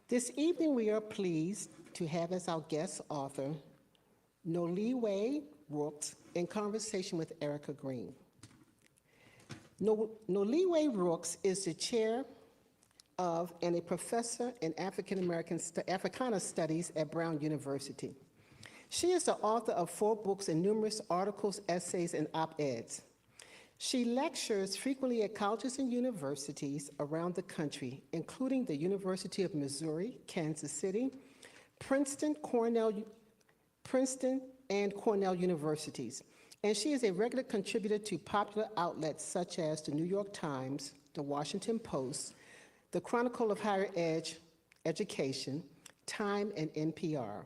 This evening, we are pleased to have as our guest author, Noliwe Rooks, in conversation with Erica Green. Noliwe Rooks is the chair of and a professor in Africana Studies at Brown University. She is the author of 4 books and numerous articles, essays, and op-eds. She lectures frequently at colleges and universities around the country, including the University of Missouri, Kansas City, Princeton, and Cornell universities. And she is a regular contributor to popular outlets such as the New York Times, the Washington Post, the Chronicle of Higher Education, Time, and NPR.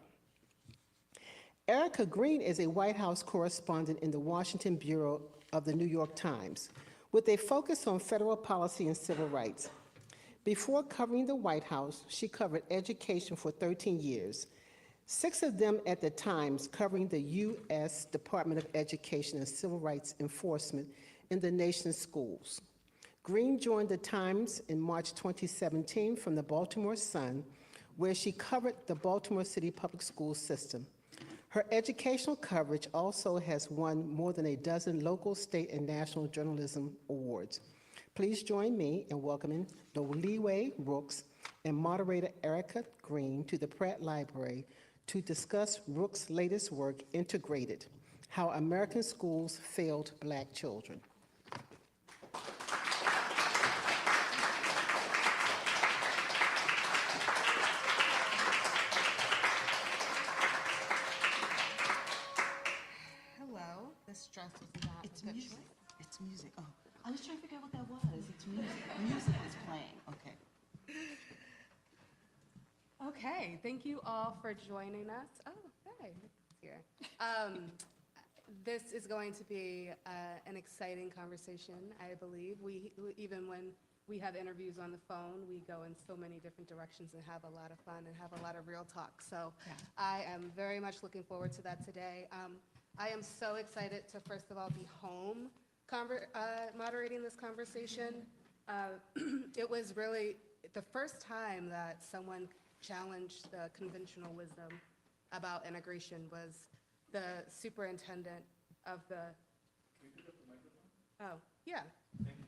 Erica Green is a White House correspondent in the Washington Bureau of the New York Times, with a focus on federal policy and civil rights. Before covering the White House, she covered education for 13 years, 6 of them at the Times, covering the U.S. Department of Education and Civil Rights Enforcement in the nation's schools. Green joined the Times in March 2017 from the Baltimore Sun, where she covered the Baltimore City public school system. Her educational coverage also has won more than a dozen local, state, and national journalism awards. Please join me in welcoming Noliwe Rooks and moderator Erica Green to the Pratt Library to discuss Rooks' latest work, Integrated: How American Schools Failed Black Children. This dress was not It's music. It's music. Oh, I was trying to figure out what that was. It's music. Music is playing. Okay. Okay, thank you all for joining us. Oh, hey, it's here. This is going to be an exciting conversation, I believe. Even when we have interviews on the phone, we go in so many different directions and have a lot of fun and have a lot of real talk. So yeah. I am very much looking forward to that today. I am so excited to, first of all, be home moderating this conversation. It was really the first time that someone challenged the conventional wisdom about integration was the superintendent of the... Can you pick up the microphone? Oh, yeah.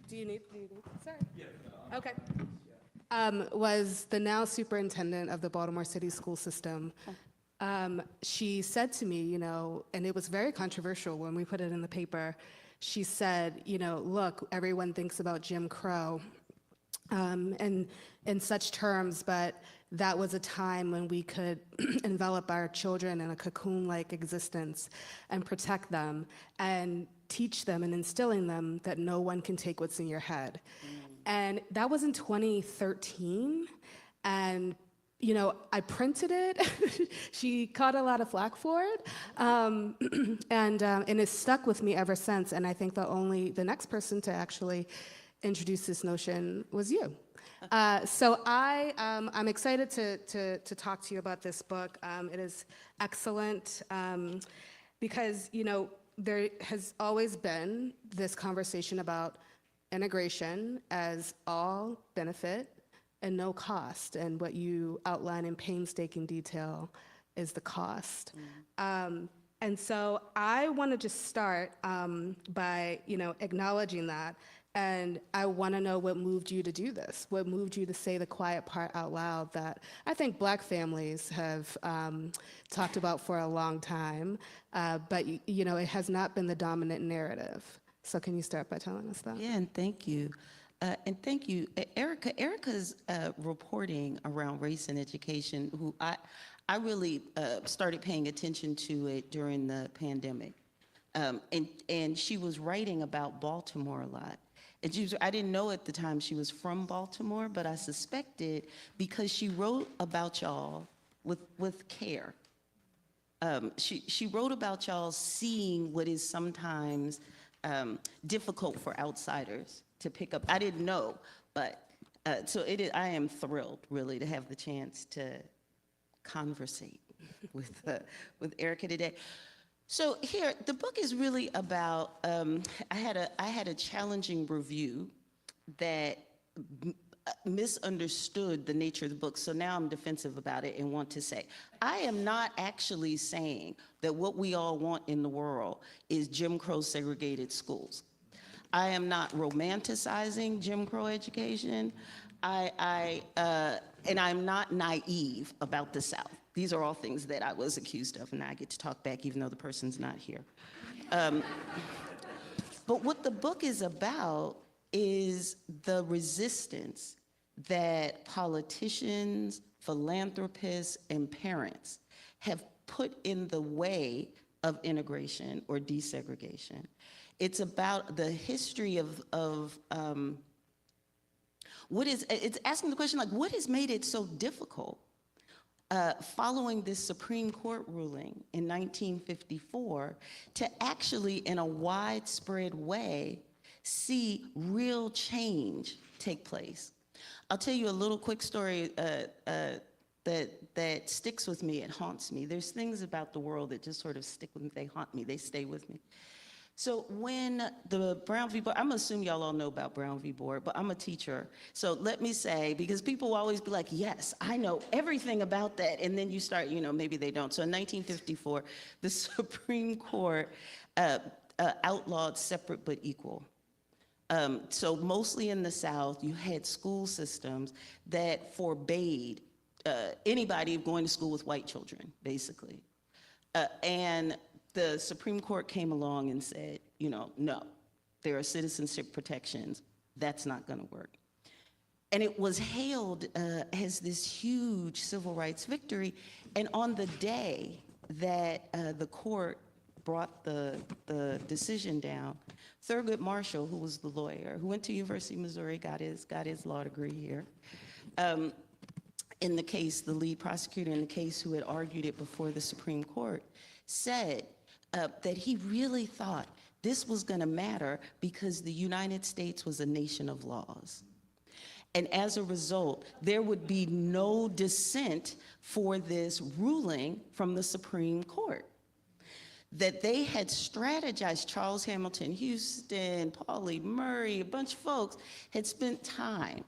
Do you need, sorry. Yeah. Okay. Was the now superintendent of the Baltimore City school system. She said to me, you know, and it was very controversial when we put it in the paper, she said, you know, look, everyone thinks about Jim Crow and in such terms, but that was a time when we could envelop our children in a cocoon-like existence and protect them and teach them and instilling them that no one can take what's in your head. And that was in 2013, and you know, I printed it. She caught a lot of flack for it, and it's stuck with me ever since. And I think the next person to actually introduce this notion was you. So I'm excited to talk to you about this book. It is excellent because you know there has always been this conversation about integration as all benefit and no cost, and what you outline in painstaking detail is the cost. And so I want to just start by, you know, acknowledging that, and I want to know what moved you to do this, what moved you to say the quiet part out loud that I think Black families have talked about for a long time, but you know, it has not been the dominant narrative. So can you start by telling us that? Yeah, and thank you. And thank you, Erica. Erica's reporting around race and education, who I really started paying attention to it during the pandemic. And she was writing about Baltimore a lot. And I didn't know at the time she was from Baltimore, but I suspected because she wrote about y'all with care. She wrote about y'all seeing what is sometimes difficult for outsiders to pick up. I didn't know, but I am thrilled really to have the chance to conversate with Erica today. So here, the book is really about, I had a challenging review that misunderstood the nature of the book, so now I'm defensive about it and want to say, I am not actually saying that what we all want in the world is Jim Crow segregated schools. I am not romanticizing Jim Crow education. And I'm not naive about the South. These are all things that I was accused of, and I get to talk back even though the person's not here. But what the book is about is the resistance that politicians, philanthropists, and parents have put in the way of integration or desegregation. It's about the history of it's asking the question, like, what has made it so difficult following this Supreme Court ruling in 1954 to actually, in a widespread way, see real change take place. I'll tell you a little quick story that sticks with me, it haunts me. There's things about the world that just sort of stick with me, they haunt me, they stay with me. So when the Brown v. Board, I'm gonna assume y'all all know about Brown v. Board, but I'm a teacher. So let me say, because people will always be like, yes, I know everything about that. And then you start, maybe they don't. So in 1954, the Supreme Court outlawed separate but equal. So mostly in the South, you had school systems that forbade anybody going to school with white children, basically. And the Supreme Court came along and said, no, there are citizenship protections. That's not going to work. And it was hailed as this huge civil rights victory. And on the day that the court brought the decision down, Thurgood Marshall, who was the lawyer, who went to University of Missouri, got his law degree here, in the case, the lead prosecutor in the case who had argued it before the Supreme Court, said that he really thought this was going to matter because the United States was a nation of laws. And as a result, there would be no dissent for this ruling from the Supreme Court. That they had strategized, Charles Hamilton Houston, Pauli Murray, a bunch of folks had spent time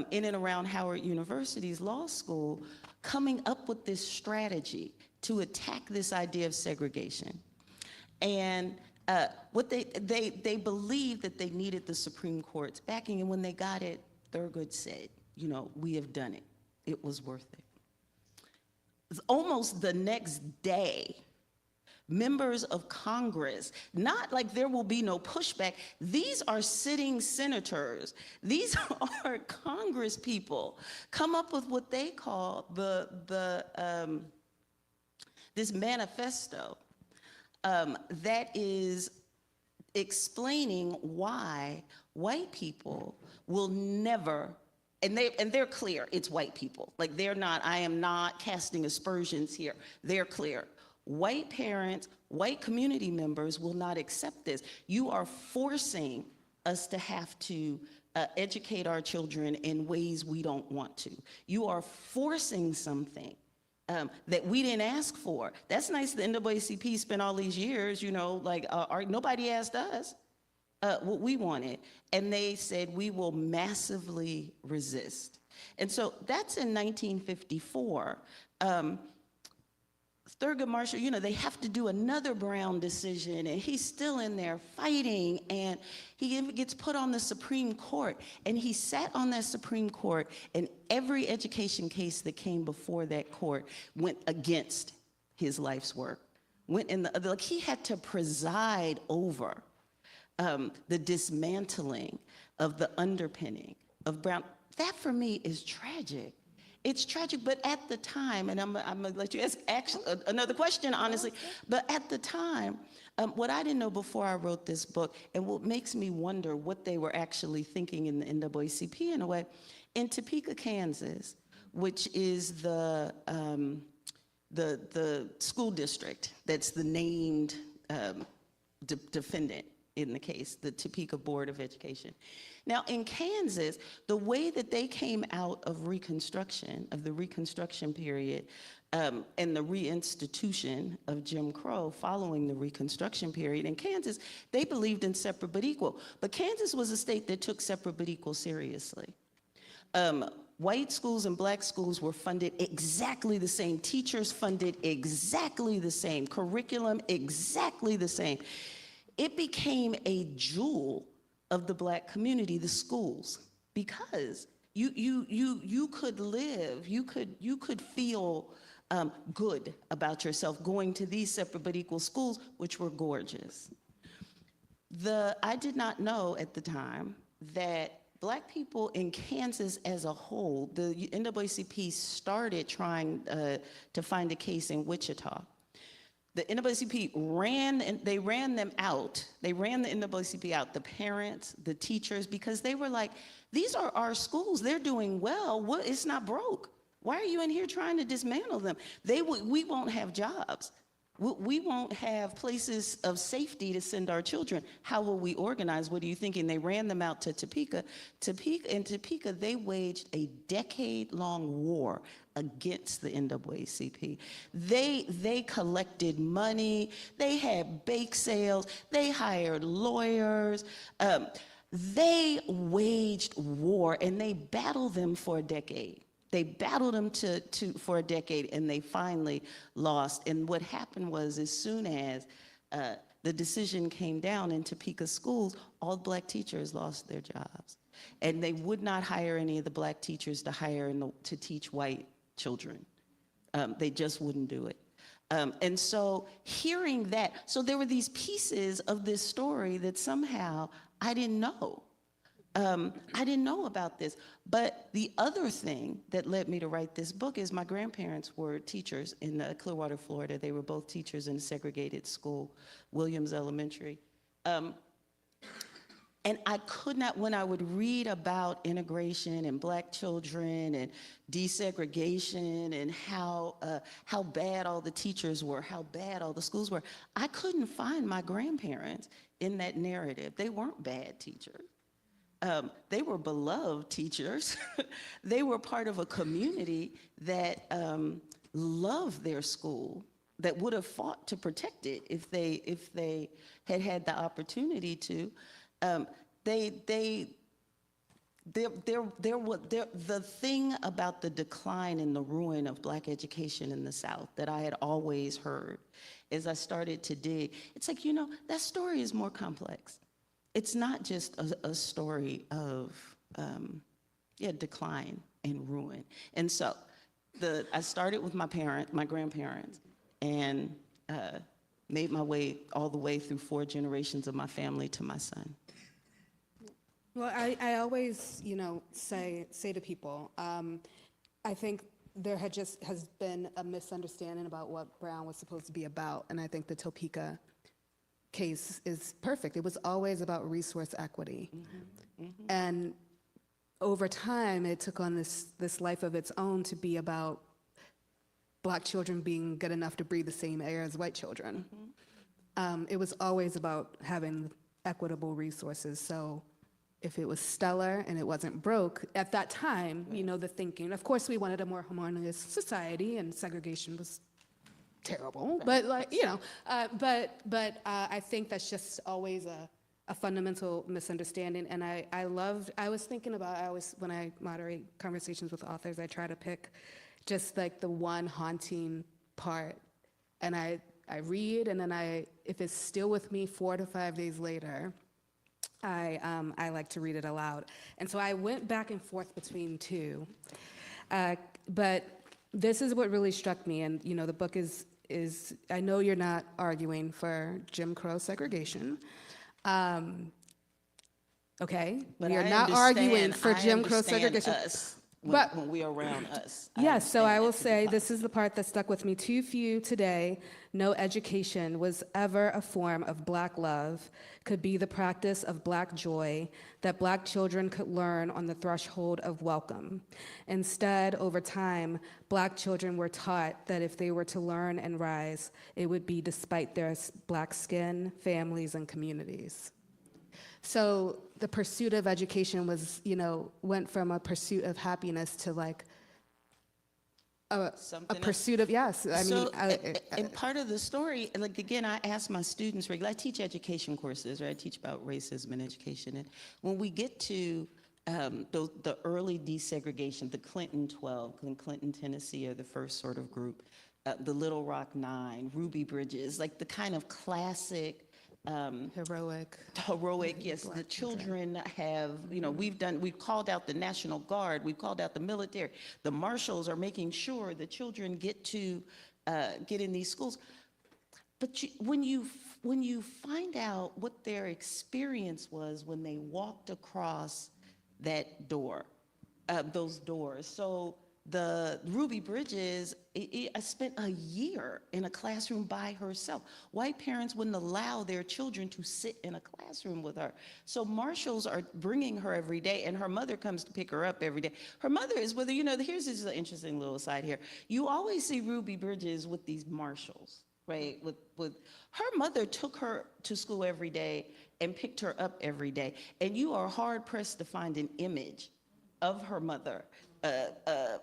in and around Howard University's law school coming up with this strategy to attack this idea of segregation. And what they believed that they needed the Supreme Court's backing, and when they got it, Thurgood said, we have done it. It was worth it. Almost the next day, members of Congress, not like there will be no pushback, these are sitting senators, these are Congress people, come up with what they call this manifesto that is explaining why white people will never, and they're clear, it's white people. Like I am not casting aspersions here. They're clear. White parents, white community members will not accept this. You are forcing us to have to educate our children in ways we don't want to. You are forcing something that we didn't ask for. That's nice the NAACP spent all these years, nobody asked us what we wanted. And they said, we will massively resist. And so that's in 1954. Thurgood Marshall, they have to do another Brown decision, and he's still in there fighting, and he gets put on the Supreme Court, and he sat on that Supreme Court, and every education case that came before that court went against his life's work. He had to preside over the dismantling of the underpinning of Brown. That for me is tragic. It's tragic, but at the time, and I'm gonna let you ask another question, honestly, but at the time, what I didn't know before I wrote this book, and what makes me wonder what they were actually thinking in the NAACP in a way, in Topeka, Kansas, which is the school district that's the named defendant in the case, the Topeka Board of Education. Now, in Kansas, the way that they came out of Reconstruction, of the Reconstruction period, and the reinstitution of Jim Crow following the Reconstruction period, in Kansas, they believed in separate but equal. But Kansas was a state that took separate but equal seriously. White schools and black schools were funded exactly the same. Teachers funded exactly the same. Curriculum exactly the same. It became a jewel of the black community, the schools, because you could live, you could feel good about yourself going to these separate but equal schools, which were gorgeous. I did not know at the time that Black people in Kansas as a whole, the NAACP started trying to find a case in Wichita. The NAACP ran them out. They ran the NAACP out, the parents, the teachers, because they were like, these are our schools, they're doing well, it's not broke. Why are you in here trying to dismantle them? We won't have jobs. We won't have places of safety to send our children. How will we organize? What are you thinking? They ran them out to Topeka. In Topeka, they waged a decade-long war against the NAACP. They collected money. They had bake sales. They hired lawyers. They waged war, and they battled them for a decade. They battled them for a decade, and they finally lost. And what happened was, as soon as the decision came down in Topeka schools, all Black teachers lost their jobs. And they would not hire any of the Black teachers to teach white children. They just wouldn't do it. And so hearing that, so there were these pieces of this story that somehow I didn't know. I didn't know about this. But the other thing that led me to write this book is my grandparents were teachers in Clearwater, Florida. They were both teachers in a segregated school, Williams Elementary. And I could not, when I would read about integration and Black children and desegregation and how bad all the teachers were, how bad all the schools were, I couldn't find my grandparents in that narrative. They weren't bad teachers. They were beloved teachers. They were part of a community that loved their school, that would have fought to protect it if they had had the opportunity to. The thing about the decline and the ruin of Black education in the South that I had always heard, as I started to dig, it's like, that story is more complex. It's not just a story of decline and ruin. And so I started with my grandparents, and made my way all the way through 4 generations of my family to my son. Well, I always, say to people, I think there has been a misunderstanding about what Brown was supposed to be about, and I think the Topeka case is perfect. It was always about resource equity. Mm-hmm. Mm-hmm. And over time, it took on this life of its own to be about Black children being good enough to breathe the same air as white children. Mm-hmm. It was always about having equitable resources. So if it was stellar and it wasn't broke, at that time, the thinking, of course we wanted a more harmonious society, and segregation was terrible, but I think that's just always a fundamental misunderstanding. And when I moderate conversations with authors, I try to pick just like the one haunting part, and I read, and then if it's still with me 4 to 5 days later, I like to read it aloud. And so I went back and forth between 2, but this is what really struck me. And the book is I know you're not arguing for Jim Crow segregation. Okay, but you're not arguing for Jim Crow segregation. Us when we are around us. Yes, so I will say this is the part that stuck with me. Too few today know education was ever a form of Black love, could be the practice of Black joy, that Black children could learn on the threshold of welcome. Instead, over time, Black children were taught that if they were to learn and rise, it would be despite their Black skin, families, and communities. So the pursuit of education was, went from a pursuit of happiness to like a pursuit of, yes. And part of the story, like again, I ask my students regularly, I teach education courses, right? I teach about racism in education. And when we get to the early desegregation, the Clinton 12, Clinton, Tennessee are the first sort of group, the Little Rock Nine, Ruby Bridges, like the kind of classic Heroic. yes, the Black children have, we've called out the National Guard, we've called out the military, the marshals are making sure the children get in these schools. But when you find out what their experience was when they walked across that door, those doors. So the Ruby Bridges, I spent a year in a classroom by herself. White parents wouldn't allow their children to sit in a classroom with her. So marshals are bringing her every day, and her mother comes to pick her up every day. Her mother is with her, here's this interesting little side here. You always see Ruby Bridges with these marshals, right? With her mother took her to school every day and picked her up every day. And you are hard pressed to find an image of her mother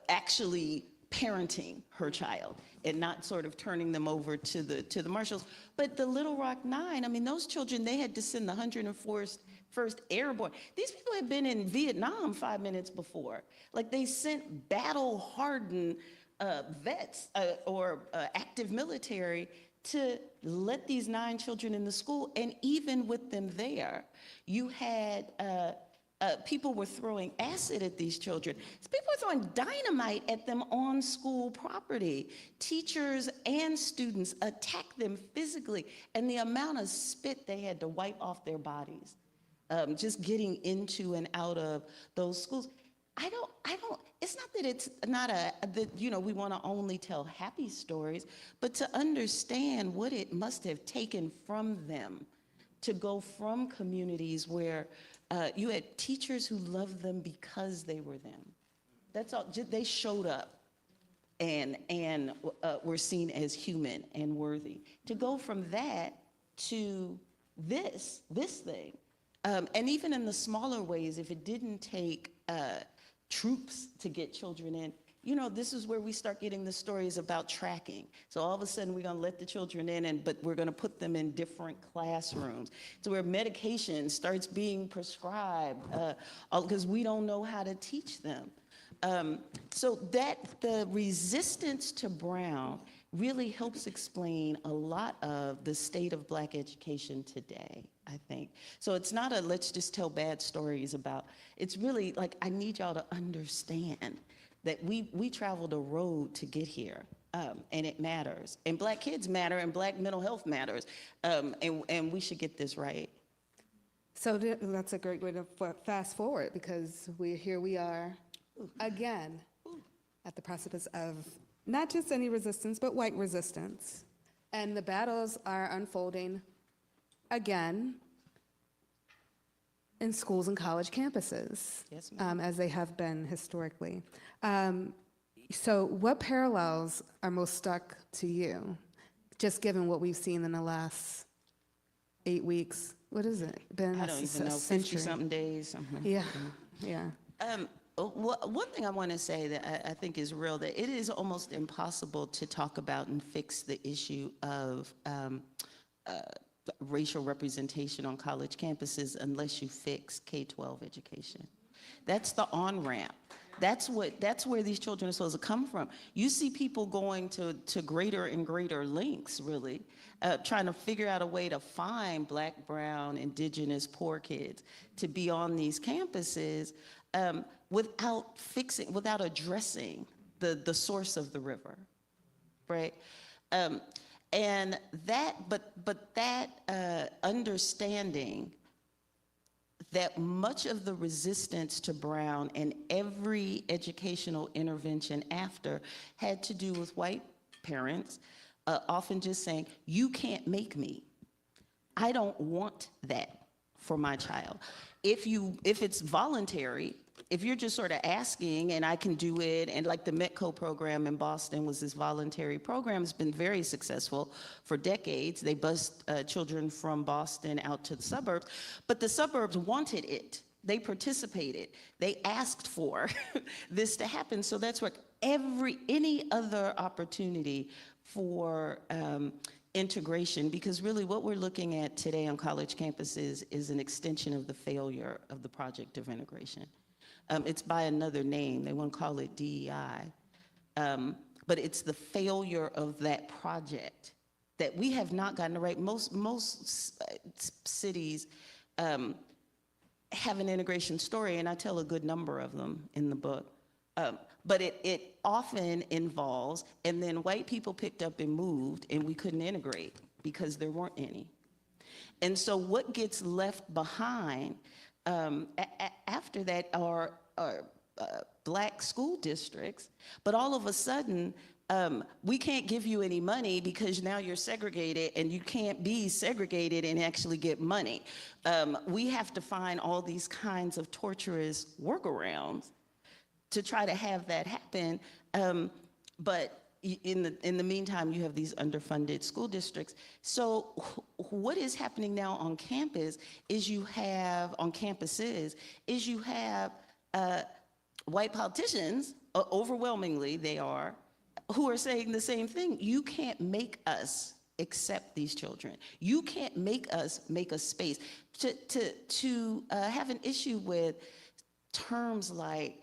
actually parenting her child and not sort of turning them over to the marshals. But the Little Rock Nine, I mean, those children, they had to send the 101st Airborne. These people had been in Vietnam 5 minutes before. Like, they sent battle-hardened vets or active military to let these 9 children in the school. And even with them there, you had people were throwing acid at these children. People were throwing dynamite at them on school property. Teachers and students attacked them physically, and the amount of spit they had to wipe off their bodies, just getting into and out of those schools. It's not that it's not we want to only tell happy stories, but to understand what it must have taken from them to go from communities where you had teachers who loved them because they were them. That's all. They showed up and were seen as human and worthy. To go from that to this thing, and even in the smaller ways, if it didn't take troops to get children in, this is where we start getting the stories about tracking. So all of a sudden, we're going to let the children in, but we're going to put them in different classrooms. So where medication starts being prescribed because we don't know how to teach them. So that the resistance to Brown really helps explain a lot of the state of Black education today, I think. So it's not a let's just tell bad stories about, it's really like, I need y'all to understand that we traveled a road to get here, and it matters. And Black kids matter, and Black mental health matters, and we should get this right. So that's a great way to fast forward, because here we are again at the precipice of not just any resistance, but white resistance. And the battles are unfolding again in schools and college campuses, Yes, ma'am. as they have been historically. So what parallels are most stuck to you, just given what we've seen in the last 8 weeks? What is it? Been I don't even know, century. 50-something days. Yeah, yeah. One thing I want to say that I think is real, that it is almost impossible to talk about and fix the issue of racial representation on college campuses unless you fix K-12 education. That's the on-ramp. That's where these children are supposed to come from. You see people going to greater and greater lengths, really, trying to figure out a way to find Black, brown, indigenous, poor kids to be on these campuses without addressing the source of the river, right? And that understanding that much of the resistance to Brown and every educational intervention after had to do with white parents often just saying, you can't make me. I don't want that for my child. If it's voluntary, if you're just sort of asking and I can do it, and like the Metco program in Boston was this voluntary program, it's been very successful for decades. They bused children from Boston out to the suburbs, but the suburbs wanted it. They participated. They asked for this to happen. So that's what any other opportunity for integration, because really what we're looking at today on college campuses is an extension of the failure of the project of integration. It's by another name. They want to call it DEI. But it's the failure of that project that we have not gotten right. Most cities have an integration story, and I tell a good number of them in the book. But it often involves, and then white people picked up and moved, and we couldn't integrate because there weren't any. And so what gets left behind after that are black school districts, but all of a sudden, we can't give you any money because now you're segregated, and you can't be segregated and actually get money. We have to find all these kinds of torturous workarounds to try to have that happen. But in the meantime, you have these underfunded school districts. So what is happening now on campus is you have, on campuses, is you have white politicians, overwhelmingly they are, who are saying the same thing. You can't make us accept these children. You can't make us make a space. To have an issue with terms like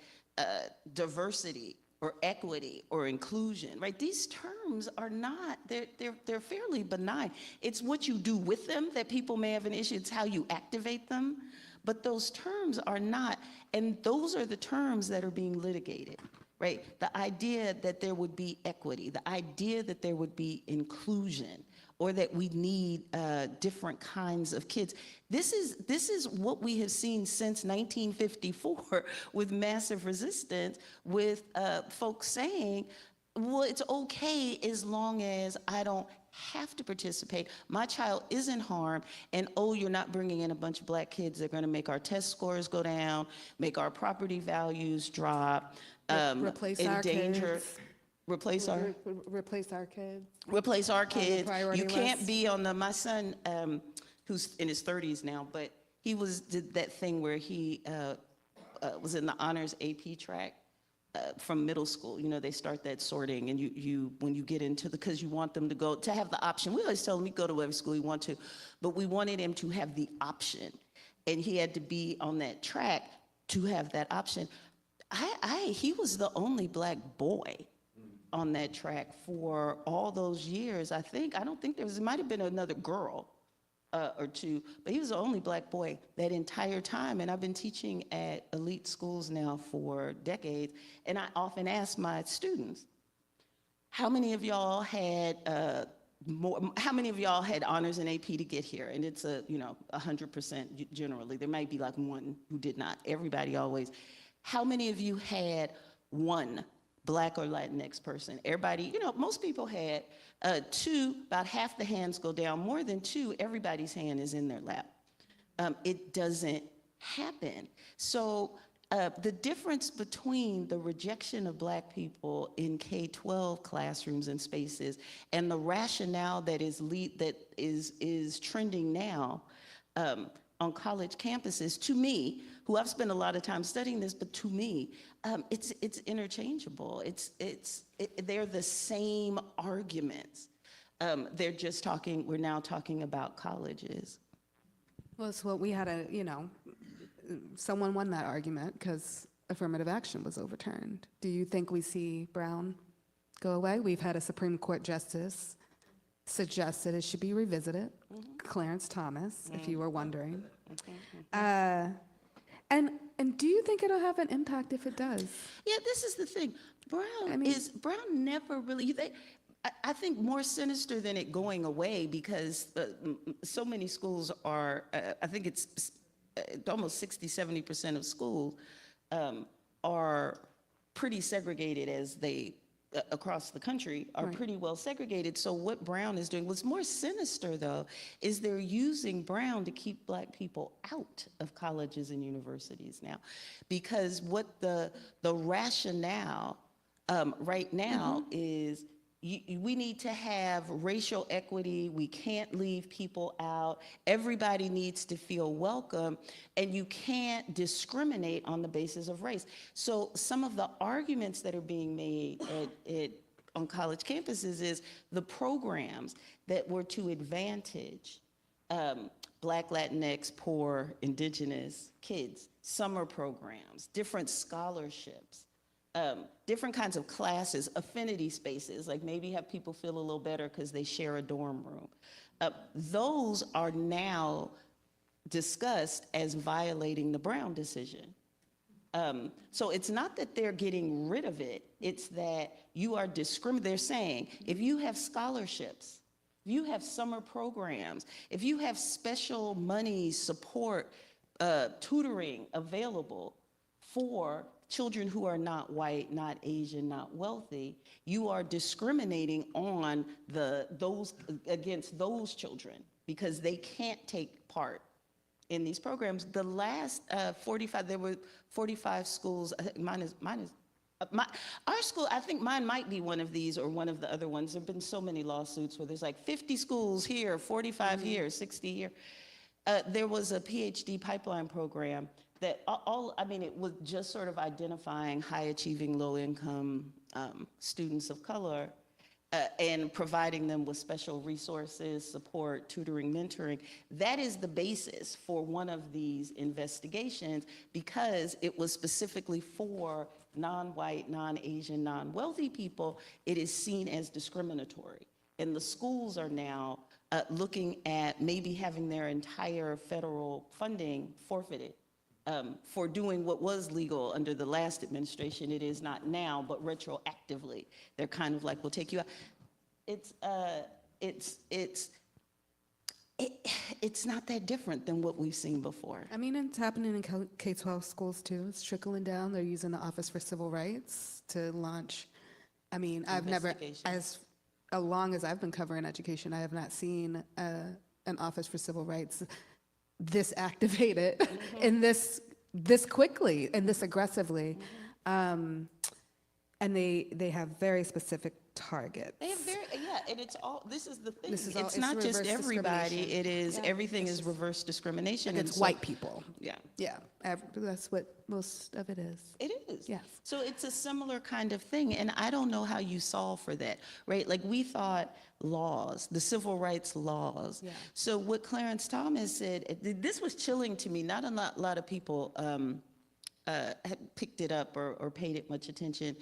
diversity or equity or inclusion, right? These terms are not, they're fairly benign. It's what you do with them that people may have an issue. It's how you activate them. But those terms are not, and those are the terms that are being litigated, right? The idea that there would be equity, the idea that there would be inclusion, or that we need different kinds of kids. This is what we have seen since 1954 with massive resistance, with folks saying, well, it's okay as long as I don't have to participate. My child isn't harmed, and oh, you're not bringing in a bunch of black kids. They're going to make our test scores go down, make our property values drop, Replace our endanger. kids. Replace our Replace our kids. replace our kids. priority You can't list. be on the, my son, who's in his 30s now, but he did that thing where he was in the honors AP track from middle school. You know, they start that sorting, and you when you get into because you want them to have the option. We always tell him, you go to whatever school you want to, but we wanted him to have the option, and he had to be on that track to have that option. He was the only black boy on that track for all those years. I don't think there might have been another girl or two, but he was the only black boy that entire time. And I've been teaching at elite schools now for decades, and I often ask my students, how many of y'all had how many of y'all had honors in AP to get here? And it's 100% generally. There might be like one who did not. Everybody always. How many of you had one Black or Latinx person? Everybody, most people had two, about half the hands go down. More than two, everybody's hand is in their lap. It doesn't happen. So the difference between the rejection of Black people in K-12 classrooms and spaces and the rationale that is trending now on college campuses, to me, who I've spent a lot of time studying this, but to me, it's interchangeable. They're the same arguments. We're now talking about colleges. Well, it's what we had someone won that argument because affirmative action was overturned. Do you think we see Brown go away? We've had a Supreme Court justice suggest that it should be revisited, Clarence Thomas, if you were wondering. And do you think it'll have an impact if it does? Yeah, this is the thing. Brown never really, I think more sinister than it going away, because so many schools are, I think it's almost 60-70% of schools are pretty segregated as they, across the country, are Right. pretty well segregated. So what Brown is doing, what's more sinister though, is they're using Brown to keep Black people out of colleges and universities now. Because what the rationale right now is, we need to have racial equity. We can't leave people out. Everybody needs to feel welcome, and you can't discriminate on the basis of race. So some of the arguments that are being made on college campuses is the programs that were to advantage Black, Latinx, poor, indigenous kids summer programs, different scholarships, different kinds of classes, affinity spaces, like maybe have people feel a little better because they share a dorm room. Those are now discussed as violating the Brown decision. So it's not that they're getting rid of it, it's that you are they're saying, if you have scholarships, if you have summer programs, if you have special money, support, tutoring available for children who are not white, not Asian, not wealthy, you are discriminating on against those children because they can't take part in these programs. The last 45, there were 45 schools. I think our school, I think mine might be one of these or one of the other ones. There've been so many lawsuits where there's like 50 schools here, 45 here, 60 here. There was a PhD pipeline program that it was just sort of identifying high achieving, low income students of color and providing them with special resources, support, tutoring, mentoring. That is the basis for one of these investigations because it was specifically for non-white, non-Asian, non-wealthy people. It is seen as discriminatory. And the schools are now looking at maybe having their entire federal funding forfeited for doing what was legal under the last administration. It is not now, but retroactively, they're kind of like, we'll take you out. It's not that different than what we've seen before. I mean, it's happening in K-12 schools too. It's trickling down. They're using the Office for Civil Rights to launch. I mean, I've never, as long as I've been covering education, I have not seen an Office for Civil Rights this activated and this quickly and this aggressively. And they have very specific targets. They have and it's all, this is the thing. It's not just everybody, discrimination. it is, everything is reverse discrimination. Against white people. Yeah. Yeah, that's what most of it is. It is. Yes. So it's a similar kind of thing, and I don't know how you solve for that, right? Like we thought laws, the civil rights laws. Yeah. So what Clarence Thomas said, this was chilling to me. Not a lot of people had picked it up or paid it much attention.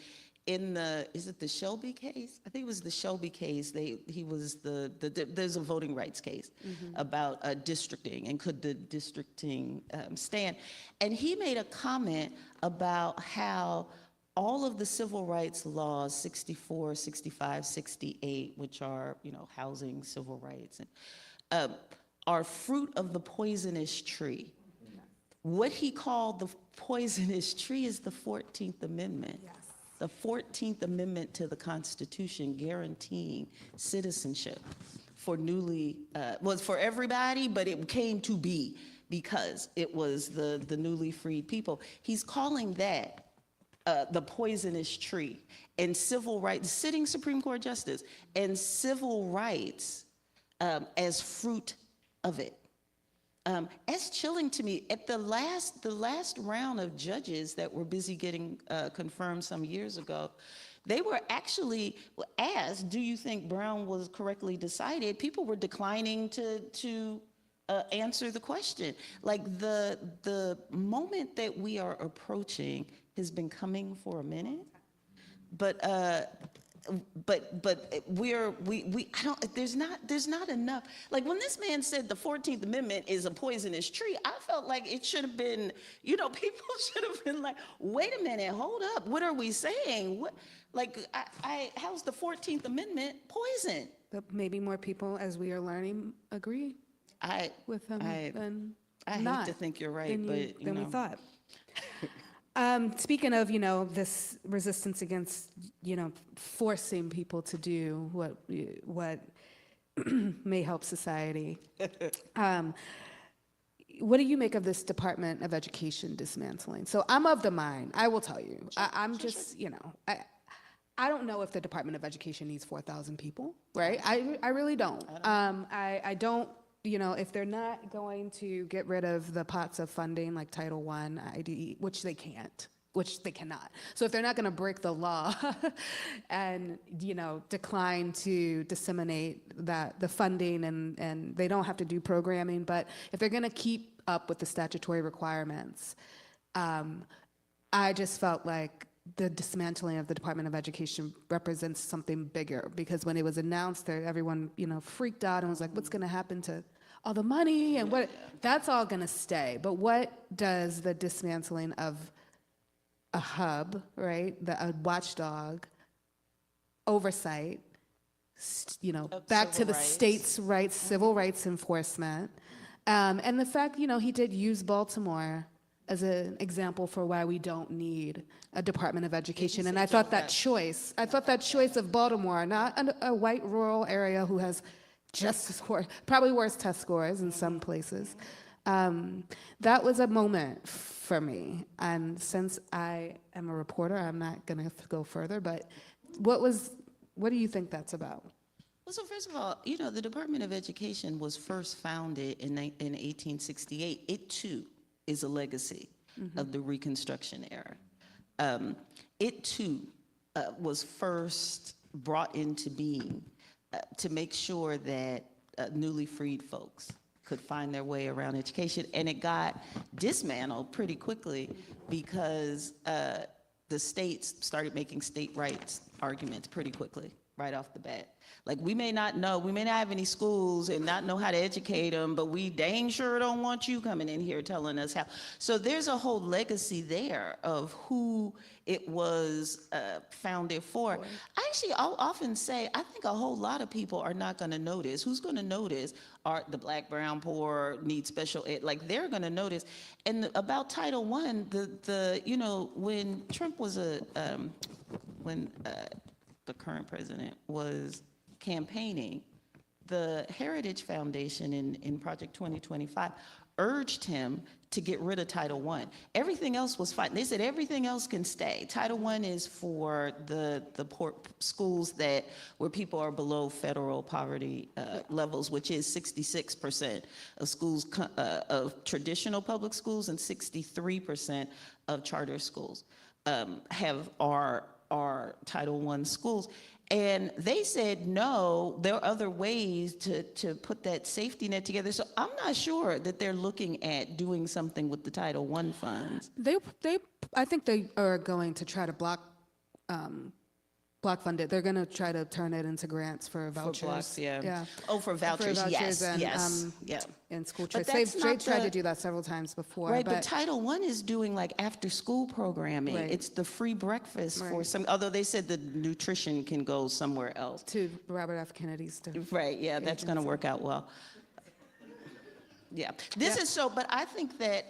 Is it the Shelby case? I think it was the Shelby case. There's a voting rights case about districting and could the districting stand. And he made a comment about how all of the civil rights laws, 64, 65, 68, which are, housing, civil rights, are fruit of the poisonous tree. What he called the poisonous tree is the 14th Amendment. Yes. The 14th Amendment to the Constitution guaranteeing citizenship for was for everybody, but it came to be because it was the newly freed people. He's calling that the poisonous tree, and civil rights, sitting Supreme Court justice, and civil rights as fruit of it. That's chilling to me. At the last round of judges that were busy getting confirmed some years ago, they were actually asked, do you think Brown was correctly decided? People were declining to answer the question. Like the moment that we are approaching has been coming for a minute, but there's not enough. Like when this man said the 14th Amendment is a poisonous tree, I felt like it should have been, people should have been like, wait a minute, hold up, what are we saying? How's the 14th Amendment poison? But maybe more people, as we are learning, agree with him than I not, hate to think you're right, than we thought. Speaking of, this resistance against, forcing people to do what may help society, what do you make of this Department of Education dismantling? So I'm of the mind, I will tell you, I don't know if the Department of Education needs 4,000 people, right? I really don't. I don't. If they're not going to get rid of the pots of funding like Title I, IDE, which they cannot. So if they're not going to break the law and, decline to disseminate the funding and they don't have to do programming, but if they're going to keep up with the statutory requirements, I just felt like the dismantling of the Department of Education represents something bigger, because when it was announced there, everyone, freaked out and was like, what's going to happen to all the money and what? That's all going to stay. But what does the dismantling of a hub, right, a watchdog, oversight, back to the states' rights, civil rights enforcement, and the fact, he did use Baltimore as an example for why we don't need a Department of Education. And I thought that choice of Baltimore, not a white rural area who has just as probably worse test scores in some places, that was a moment for me. And since I am a reporter, I'm not going to go further, but what do you think that's about? Well, so first of all, the Department of Education was first founded in 1868. It too is a legacy of the Reconstruction era. It too was first brought into being to make sure that newly freed folks could find their way around education. And it got dismantled pretty quickly because the states started making state rights arguments pretty quickly, right off the bat. Like, we may not have any schools and not know how to educate them, but we dang sure don't want you coming in here telling us how. So there's a whole legacy there of who it was founded for. I'll often say, I think a whole lot of people are not going to notice. Who's going to notice are the black, brown, poor, need special ed. Like, they're going to notice. And about Title I, when Trump was when the current president was campaigning, the Heritage Foundation in Project 2025 urged him to get rid of Title I. Everything else was fine. They said everything else can stay. Title I is for the poor schools where people are below federal poverty levels, which is 66% of schools of traditional public schools, and 63% of charter schools are Title I schools. And they said, no, there are other ways to put that safety net together. So I'm not sure that they're looking at doing something with the Title I funds. I think they are going to try to block fund it. They're going to try to turn it into grants for vouchers. For blocks, yeah. Yeah. Oh, for vouchers, yes, and, yeah. And school But choice. that's They've tried to do that several times before. Right, but Title I is doing like after-school programming. Right. It's the free breakfast for Right. some, although they said the nutrition can go somewhere else. To Robert F. Kennedy's. Right, yeah, that's going to work out well. Yeah, this is so, but I think that,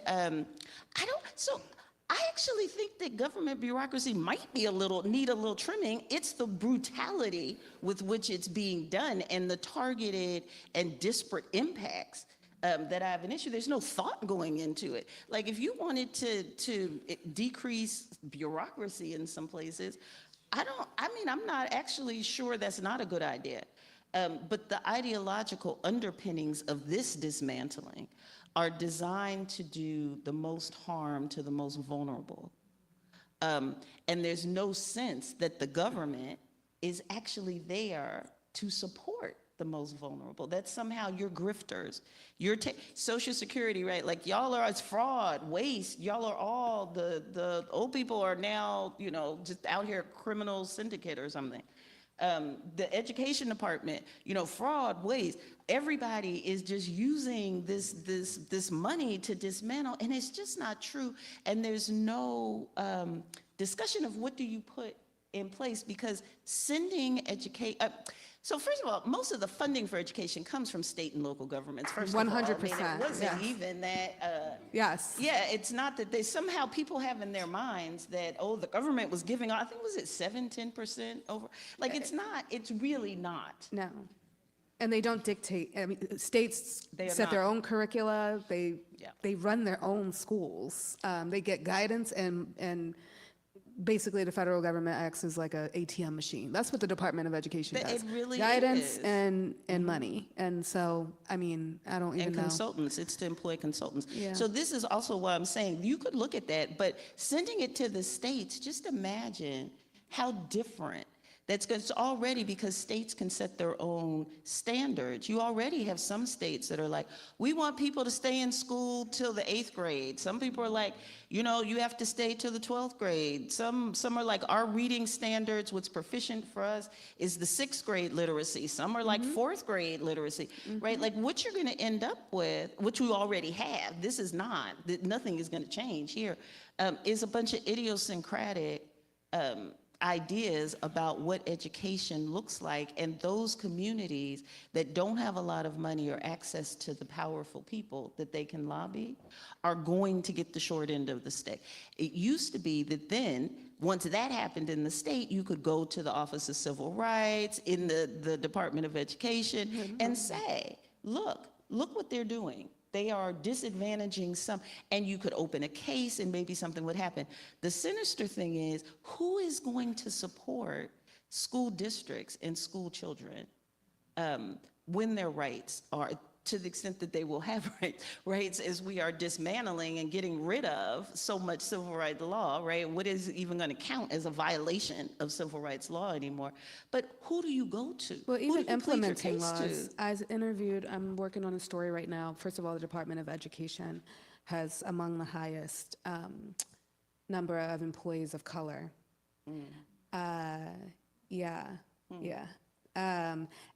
I actually think that government bureaucracy might need a little trimming. It's the brutality with which it's being done and the targeted and disparate impacts that I have an issue. There's no thought going into it. Like, if you wanted to decrease bureaucracy in some places, I'm not actually sure that's not a good idea. But the ideological underpinnings of this dismantling are designed to do the most harm to the most vulnerable. And there's no sense that the government is actually there to support the most vulnerable. That somehow you're grifters. You're Social Security, right? Like, y'all are, it's fraud, waste. Y'all are all, the old people are now, just out here criminal syndicate or something. The education department, fraud, waste. Everybody is just using this money to dismantle, and it's just not true. And there's no discussion of what do you put in place, because sending so first of all, most of the funding for education comes from state and local governments. First 100%. of all, it wasn't even that. Yes. Yeah, it's not that somehow people have in their minds that, the government was giving, I think, was it 7-10% over? Like, it's not. It's really not. No. And they don't dictate. I mean, states set their own curricula. They run their own schools. They get guidance, and basically the federal government acts as like an ATM machine. That's what the Department of Education does. It really guidance is. and money. And so, I mean, I don't even know. And consultants. It's to employ consultants. Yeah. So this is also why I'm saying you could look at that, but sending it to the states, just imagine how different That's good. It's already, because states can set their own standards. You already have some states that are like, we want people to stay in school till the 8th grade. Some people are like, you know, you have to stay till the 12th grade. Some are like, our reading standards, what's proficient for us is the 6th grade literacy. Some are like 4th grade literacy, right? Like what you're gonna end up with, which we already have, this is not, nothing is gonna change here, is a bunch of idiosyncratic ideas about what education looks like, and those communities that don't have a lot of money or access to the powerful people that they can lobby are going to get the short end of the stick. It used to be that then, once that happened in the state, you could go to the Office of Civil Rights, in the Department of Education, and say, look what they're doing. They are disadvantaging some, and you could open a case and maybe something would happen. The sinister thing is, who is going to support school districts and school children when their rights are, to the extent that they will have rights as we are dismantling and getting rid of so much civil rights law, right? What is even going to count as a violation of civil rights law anymore? But who do you go to? Well, Who even do you plead your implementing case laws. to? I'm working on a story right now. First of all, the Department of Education has among the highest number of employees of color. Yeah.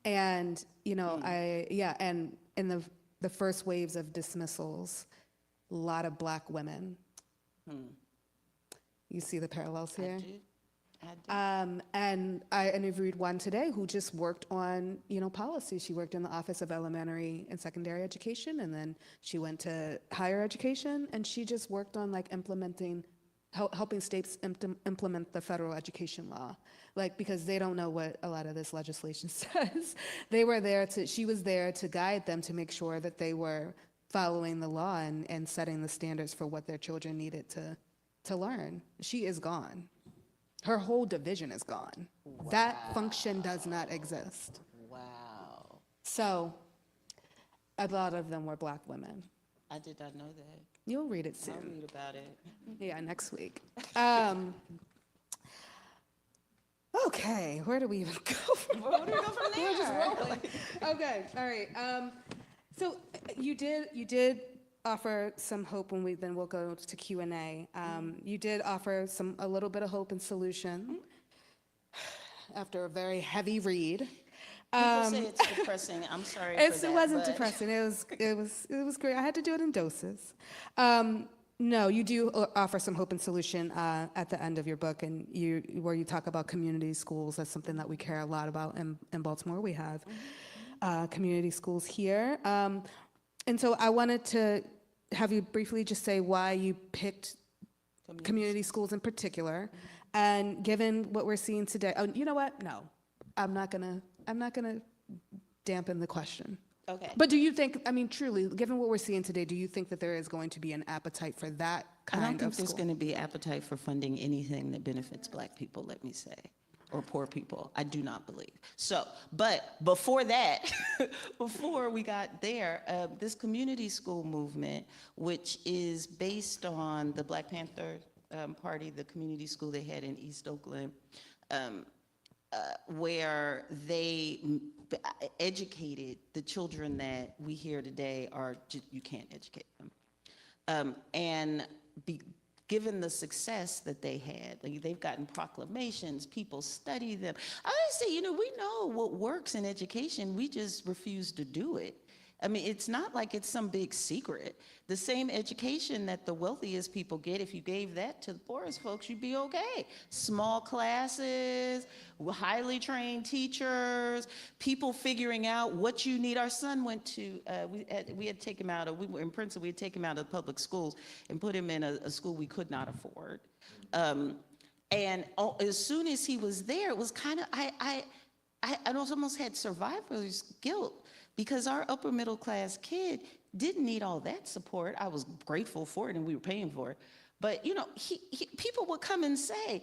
And, you know, and in the first waves of dismissals, a lot of Black women. You see the parallels here? I do. And I interviewed one today who just worked on, you know, policy. She worked in the Office of Elementary and Secondary Education, and then she went to higher education, and she just worked on like helping states implement the federal education law, like, because they don't know what a lot of this legislation says. She was there to guide them to make sure that they were following the law and setting the standards for what their children needed to learn. She is gone. Her whole division is gone. Wow. That function does not exist. Wow. So a lot of them were Black women. I did not know that. You'll read it soon. I'll read about it. Yeah, next week. Okay, where do we even go from Where do we go from there? We're just rolling. Okay, all right. So you did offer some hope when we'll go to Q&A. You did offer a little bit of hope and solution after a very heavy read. People say it's depressing. I'm sorry for that. It wasn't but- depressing. It was great. I had to do it in doses. No, you do offer some hope and solution at the end of your book, and where you talk about community schools. That's something that we care a lot about in Baltimore. We have community schools here, and so I wanted to have you briefly just say why you picked community schools in particular, and given what we're seeing today. Oh, you know what? No, I'm not gonna dampen the question. Okay. But do you think, I mean, truly, given what we're seeing today, do you think that there is going to be an appetite for that I don't kind think of there's school? going to be appetite for funding anything that benefits Black people, let me say, or poor people. I do not believe. So, but before that, before we got there, this community school movement, which is based on the Black Panther Party, the community school they had in East Oakland, where they educated the children that we hear today you can't educate them. And given the success that they had, like they've gotten proclamations, people study them. I always say, we know what works in education, we just refuse to do it. I mean, it's not like it's some big secret. The same education that the wealthiest people get, if you gave that to the poorest folks, you'd be okay. Small classes, highly trained teachers, people figuring out what you need. Our son went to, we had taken him out of, we were in Princeton, we had taken him out of public schools and put him in a school we could not afford. And as soon as he was there, it was kind of, I almost had survivor's guilt, because our upper middle class kid didn't need all that support. I was grateful for it and we were paying for it. But people would come and say,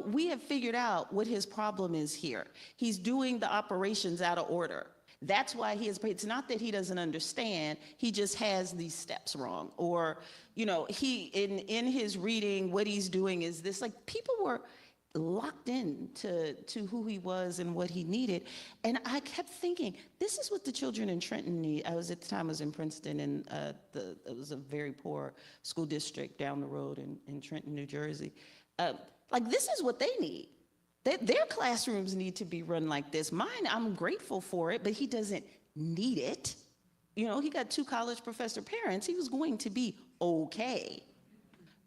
we have figured out what his problem is here. He's doing the operations out of order. That's why it's not that he doesn't understand, he just has these steps wrong. Or, he, in his reading, what he's doing is this. Like, people were locked in to who he was and what he needed. And I kept thinking, this is what the children in Trenton need. At the time I was in Princeton, and it was a very poor school district down the road in Trenton, New Jersey. Like, this is what they need. Their classrooms need to be run like this. Mine, I'm grateful for it, but he doesn't need it. You know, he got 2 college professor parents. He was going to be okay.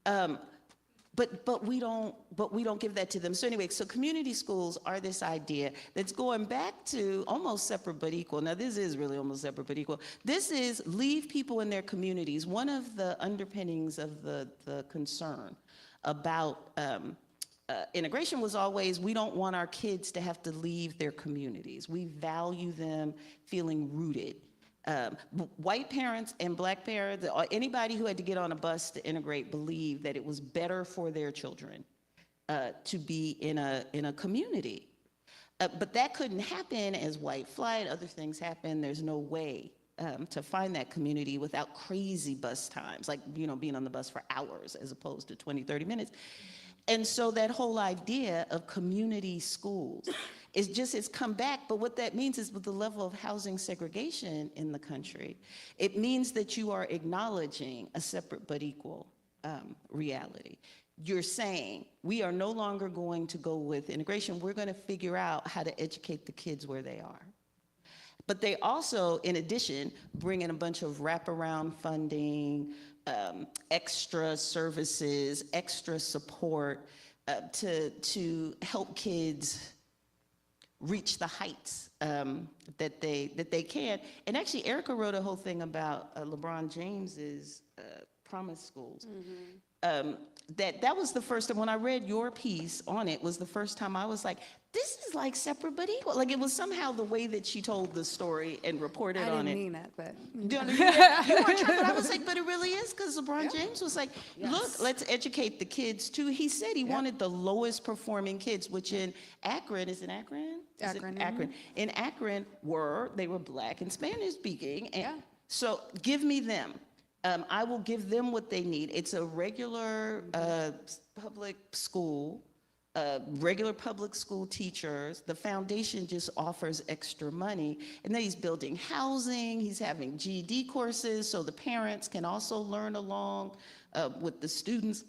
But we don't give that to them. So anyway, so community schools are this idea that's going back to almost separate but equal. Now, this is really almost separate but equal. This is leave people in their communities. One of the underpinnings of the concern about integration was always, we don't want our kids to have to leave their communities. We value them feeling rooted. White parents and black parents, anybody who had to get on a bus to integrate, believed that it was better for their children to be in a community. But that couldn't happen as white flight, other things happen. There's no way to find that community without crazy bus times, like, you know, being on the bus for hours as opposed to 20, 30 minutes. And so that whole idea of community schools it's come back, but what that means is with the level of housing segregation in the country, it means that you are acknowledging a separate but equal reality. You're saying, we are no longer going to go with integration, we're gonna figure out how to educate the kids where they are. But they also, in addition, bring in a bunch of wraparound funding, extra services, extra support to help kids reach the heights that they can. And actually, Erica wrote a whole thing about LeBron James's promise schools. Mm-hmm. That was the first time, when I read your piece on it, was the first time I was like, this is like separate but equal. Like, it was somehow the way that she told the story and reported on it. I didn't mean it, but. You weren't sure, but I was like, but it really is, because LeBron James was like, Yes. look, let's educate the kids too. He said he wanted the lowest performing kids, which in Akron, is it Akron? Akron, Akron. In Akron they were Black and Spanish speaking. And Yeah. so give me them. I will give them what they need. It's a regular public school, regular public school teachers. The foundation just offers extra money. And then he's building housing. He's having GED courses so the parents can also learn along with the students.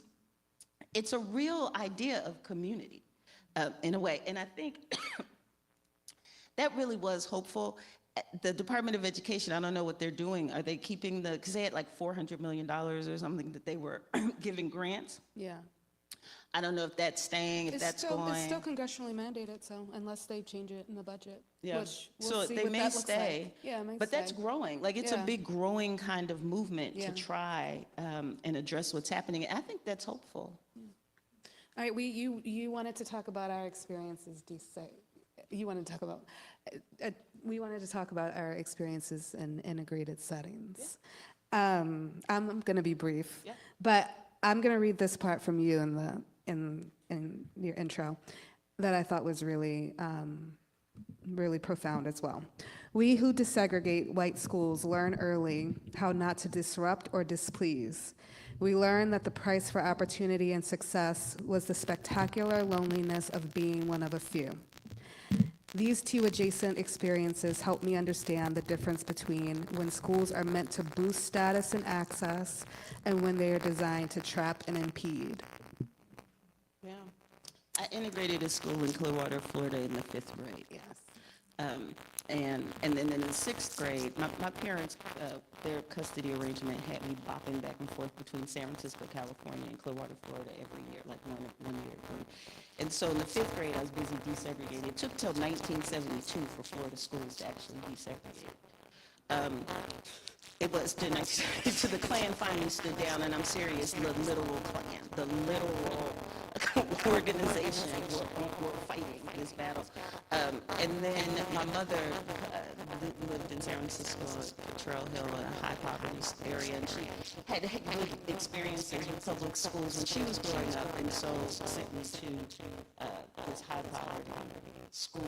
It's a real idea of community in a way. And I think that really was hopeful. The Department of Education, I don't know what they're doing. Are they keeping because they had like $400 million or something that they were giving grants? Yeah. I don't know if that's staying, if that's going. It's still congressionally mandated, so unless they change it in the budget, Yeah. which So we'll see they what may that looks stay. like. Yeah, it may But that's stay. growing. Like, it's a Yeah. big growing kind of movement Yeah. to try and address what's happening. I think that's hopeful. All right, you wanted to talk about our experiences, you wanted to talk about, we wanted to talk about our experiences in integrated settings. I'm going to be brief, but I'm going to read this part from you in your intro that I thought was really, really profound as well. We who desegregate white schools learn early how not to disrupt or displease. We learn that the price for opportunity and success was the spectacular loneliness of being one of a few. These two adjacent experiences help me understand the difference between when schools are meant to boost status and access and when they are designed to trap and impede. Yeah. I integrated a school in Clearwater, Florida in the 5th grade. Yes. And then in the 6th grade, my parents, their custody arrangement had me bopping back and forth between San Francisco, California, and Clearwater, Florida every year, like one year. And so in the 5th grade, I was busy desegregating. It took till 1972 for Florida schools to actually desegregate. It was to the Klan finally stood down, and I'm serious, the literal Klan, the literal organization were fighting this battle. And then my mother lived in San Francisco, Trail Hill, in a high poverty area, and she had good experiences with public schools when she was growing up, and so sent me to this high poverty school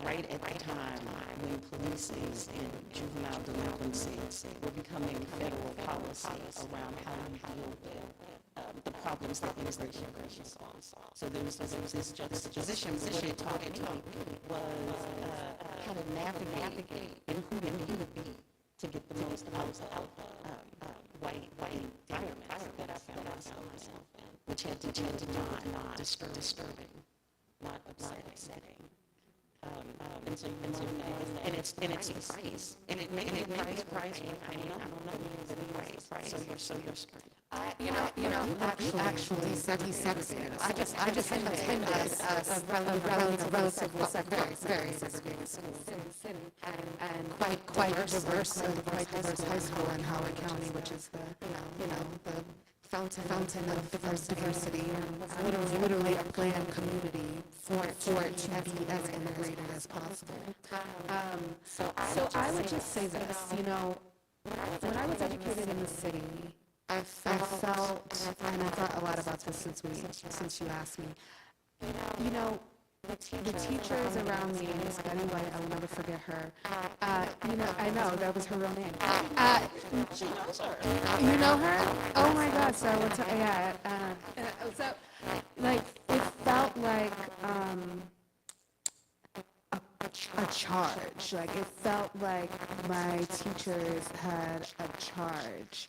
right at the time when policing and juvenile delinquency were becoming federal policy around how we deal with the problems that immigration solves. So there was this juxtaposition. What it taught me was how to navigate and who to be to get the most out of white environments that I found myself in, which had to not disturbing, not upsetting. And it's price, and it made price. I don't know, but it price. So you're screwed. Actually, segregated. I just attended a relatively very segregated city, and quite diverse high school in Howard County, which is the fountain of diversity, and literally a planned community for it to be as integrated as possible. So I would just say this, when I was educated in the city, I felt, and I thought a lot about this since you asked me, the teachers around me, Miss Betty White, I will never forget her. I know, that was her real name. She knows her. You know her? Oh my God! So it felt like a charge. Like it felt like my teachers had a charge.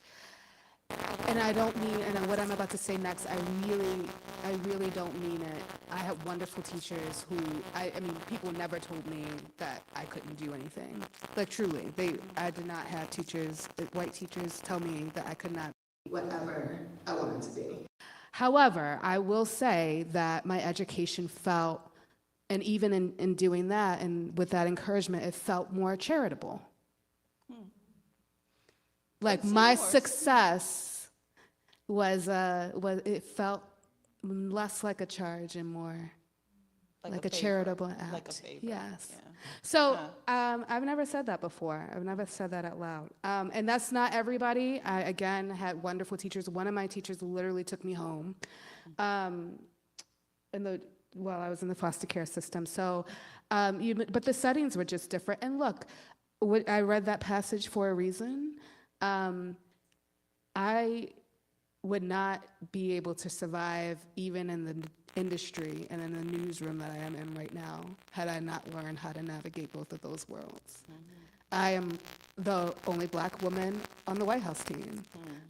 And I don't mean, and what I'm about to say next, I really don't mean it. I had wonderful teachers who, I mean, people never told me that I couldn't do anything. Like truly, I did not have teachers, white teachers, tell me that I could not be whatever I wanted to be. However, I will say that my education felt, and even in doing that and with that encouragement, it felt more charitable. Like my success was it felt less like a charge and more like a charitable act. Like a favor. Yes. Yeah. So I've never said that before. I've never said that out loud. And that's not everybody. I again had wonderful teachers. One of my teachers literally took me home, while I was in the foster care system. So, but the settings were just different. And look, I read that passage for a reason. I would not be able to survive even in the industry and in the newsroom that I am in right now had I not learned how to navigate both of those worlds. I am the only Black woman on the White House team.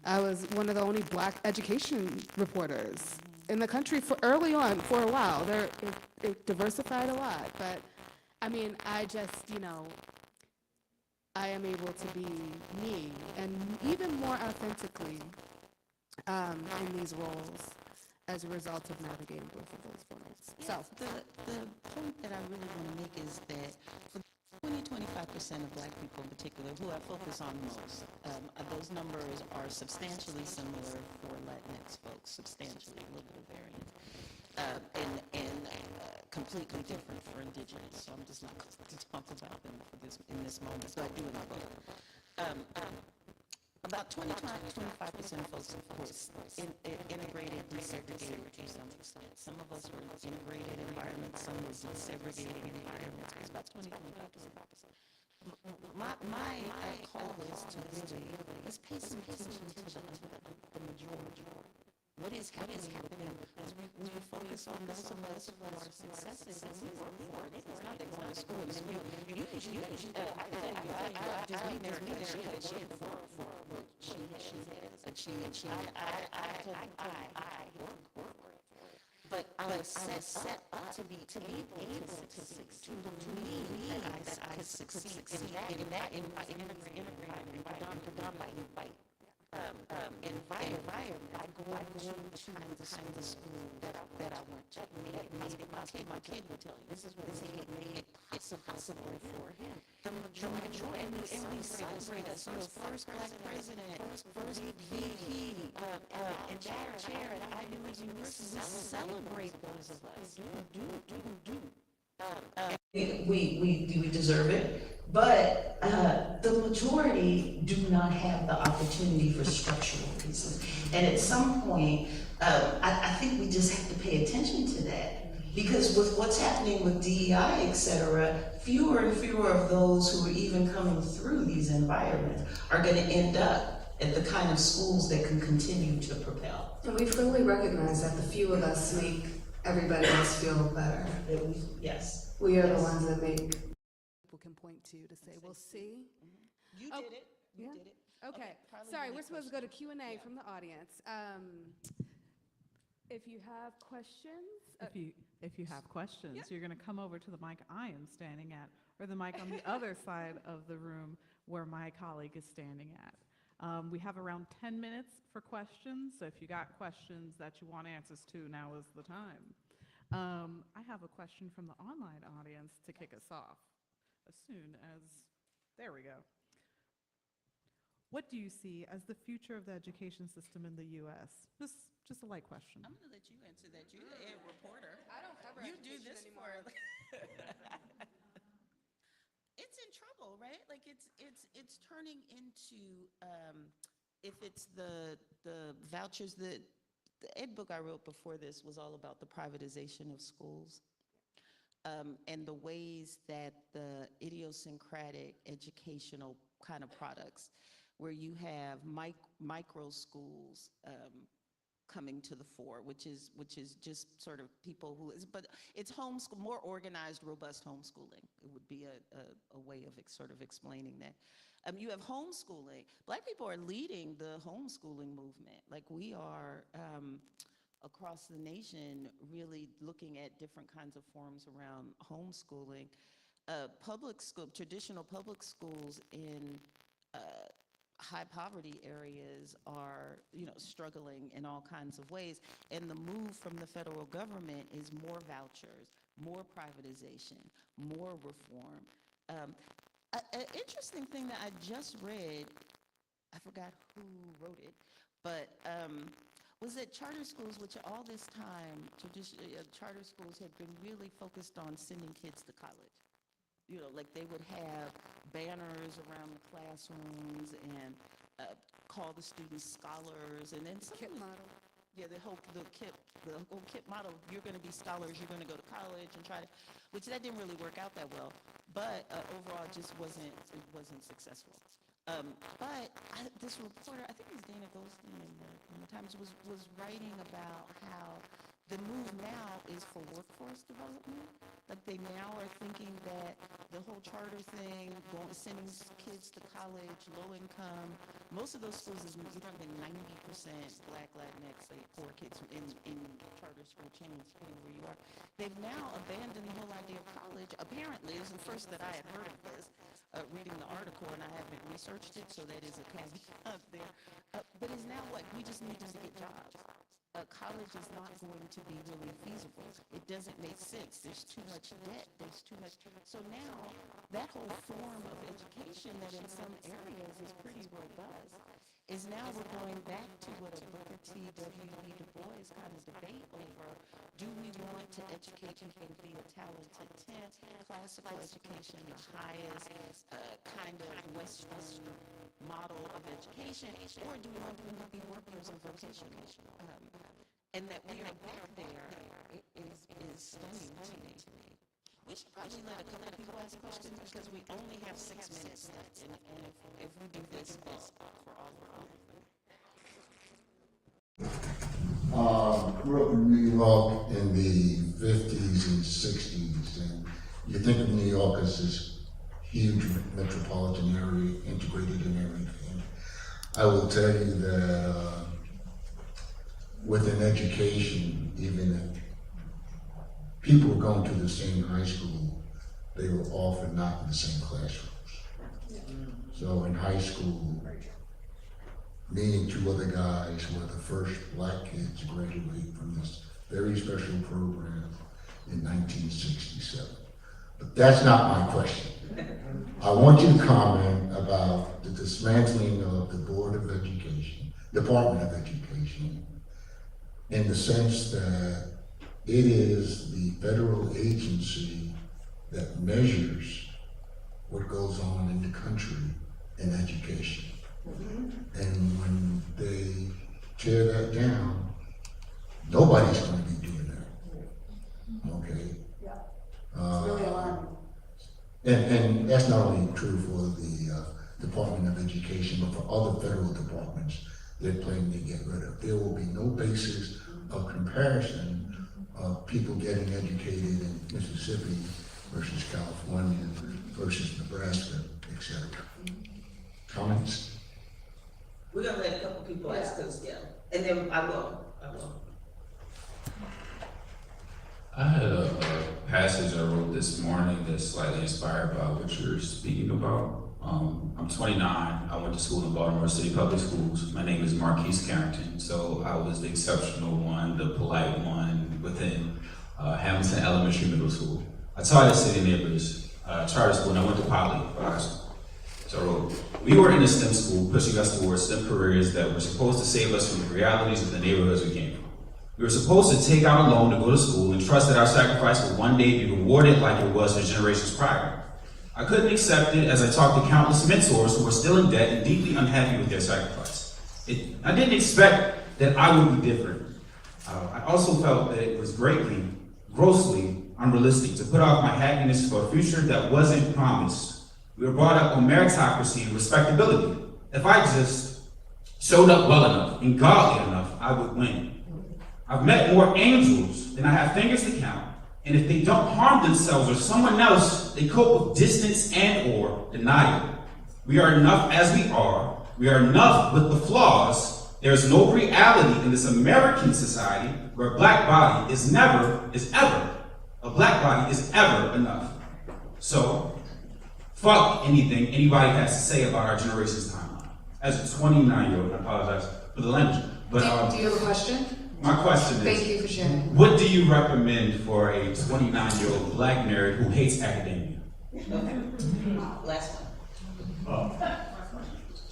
I was one of the only Black education reporters in the country early on for a while. It diversified a lot, but I mean, I just, I am able to be me, and even more authentically in these roles as a result of navigating both of those worlds. So the point that I really want to make is that for 20-25% of Black people in particular, who I focus on most, those numbers are substantially similar for Latinx folks, substantially, a little bit of variance. And completely different for Indigenous. So I'm just not going to talk about them in this moment. So I do in my book. About 25% of folks, of course, integrated, desegregated to some extent. Some of us were in integrated environments, some were desegregated environments. It's about 20-25%. My call is to really, let's pay some attention to the majority. What is happening with them? As we focus on those of us who are successes and we work for it. It's not that going to school. I tell you, I just meet her and she had for what she has achieved. I work for it. But I was set up to be able to succeed, to believe that I could succeed in that integrated predominantly white environment. I go to the school that I went to. My kid would tell you, this is what made it possible for him. The majority, and we celebrate us. First Black president, first VP, and chair at Ivy League University. We celebrate those of us. We deserve it, but the majority do not have the opportunity for structural reasons. And at some point, I think we just have to pay attention to that. Because with what's happening with DEI, et cetera, fewer and fewer of those who are even coming through these environments are going to end up at the kind of schools that can continue to propel. And we fully recognize that the few of us make everybody else feel better. Yes. We are the ones that make people can point to say, well, see? You Oh, did it. You yeah. did it. Okay, probably sorry, the we're next supposed to go to question. Q&A Yeah. from the audience. If you have questions, If you have questions, you're going to come over to the mic I am standing at, or the mic on the other side of the room where my colleague is standing at. We have around 10 minutes for questions, so if you got questions that you want answers to, now is the time. I have a question from the online audience to kick us off. As soon as, there we go. What do you see as the future of the education system in the U.S.? Just a light question. I'm going to let you answer that. You're the ed reporter. I don't cover You do education this anymore. It's in trouble, right? Like it's turning into if it's the vouchers that the ed book I wrote before this was all about the privatization of schools. And the ways that the idiosyncratic educational kind of products, where you have micro schools coming to the fore, which is just sort of people who is, but it's homeschool, more organized, robust homeschooling. It would be a way of sort of explaining that. You have homeschooling. Black people are leading the homeschooling movement. Like we are across the nation, really looking at different kinds of forms around homeschooling. Public school, traditional public schools in high poverty areas are, struggling in all kinds of ways. And the move from the federal government is more vouchers, more privatization, more reform. An interesting thing that I just read, I forgot who wrote it, but was that charter schools, which all this time, traditionally, charter schools have been really focused on sending kids to college. Like they would have banners around the classrooms and call the students scholars, and then some KIP model. Yeah, the whole KIP model. You're going to be scholars. You're going to go to college and try to, which that didn't really work out that well. But overall, it just wasn't successful. But this reporter, I think it was Dana Goldstein in the Times, was writing about how the move now is for workforce development. Like they now are thinking that the whole charter thing, sending kids to college, low income, most of those schools is you're talking 90% Black, Latinx, poor kids in charter school chains, depending where you are. They've now abandoned the whole idea of college. Apparently, this is the first that I had heard of this, reading the article, and I haven't researched it, so that is a caveat there. But it's now what? We just need them to get jobs. College is not going to be really feasible. It doesn't make sense. There's too much debt. There's too much. So now that whole form of education that in some areas is pretty robust is now we're going back to what a Booker T. W.E. Du Bois kind of debate over. Do we want to educate people to be a talented 10th, classical education, the highest kind of Western model of education, or do we want them to be workers and vocational? And that we are back there is stunning to me. We should probably let a couple of people ask questions because we only have 6 minutes left, and if we do this for all of Grew up in New York in the 50s and 60s, and you think of New York as this huge metropolitan area, integrated in everything. I will tell you that within education, even if people were going to the same high school, they were often not in the same classrooms. So in high school, me and 2 other guys were the first Black kids to graduate from this very special program in 1967. But that's not my question. I want you to comment about the dismantling of the Board of Education, Department of Education, in the sense that it is the federal agency that measures what goes on in the country in education. And when they tear that down, nobody's going to be doing that. Okay? It's really alarming. And that's not only true for the Department of Education, but for other federal departments, they're planning to get rid of. There will be no basis of comparison of people getting educated in Mississippi versus California versus Nebraska, etc. Comments? We're gonna let a couple people ask us, and then I will. I had a passage I wrote this morning that's slightly inspired by what you're speaking about. I'm 29. I went to school in Baltimore City Public Schools. My name is Marquise Carrington, so I was the exceptional one, the polite one within Hamilton Elementary Middle School. I taught at City Neighbors Charter School, and I went to Poly for high school. So I wrote, we were in a STEM school pushing us towards STEM careers that were supposed to save us from the realities of the neighborhoods we came from. We were supposed to take out a loan to go to school and trust that our sacrifice would one day be rewarded like it was for generations prior. I couldn't accept it as I talked to countless mentors who were still in debt and deeply unhappy with their sacrifice. I didn't expect that I would be different. I also felt that it was grossly unrealistic to put off my happiness for a future that wasn't promised. We were brought up on meritocracy and respectability. If I just showed up well enough and godly enough, I would win. I've met more angels than I have fingers to count, and if they don't harm themselves or someone else, they cope with distance and or denial. We are enough as we are. We are enough with the flaws. There's no reality in this American society where a black body is ever enough. So, fuck anything anybody has to say about our generation's timeline. As a 29-year-old, I apologize for the language, but Do you have a question? my question is, Thank you for sharing. what do you recommend for a 29-year-old black nerd who hates academia? Okay. Last one.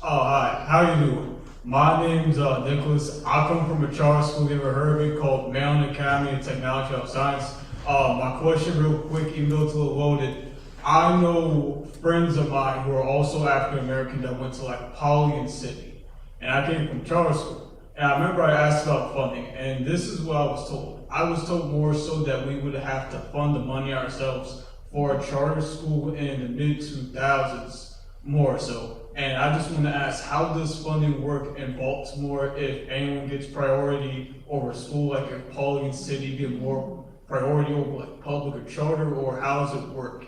Hi, how you doing? My name's Nicholas. I come from a charter school, you ever heard of it, called Maryland Academy of Technology and Science. My question real quick, even though it's a little loaded, I know friends of mine who are also African American that went to like Poly and City, and I came from charter school. And I remember I asked about funding, and this is what I was told. I was told more so that we would have to fund the money ourselves for a charter school in the mid-2000s, more so. And I just want to ask, how does funding work in Baltimore if anyone gets priority over school, like if Poly and City get more priority over like public or charter, or how does it work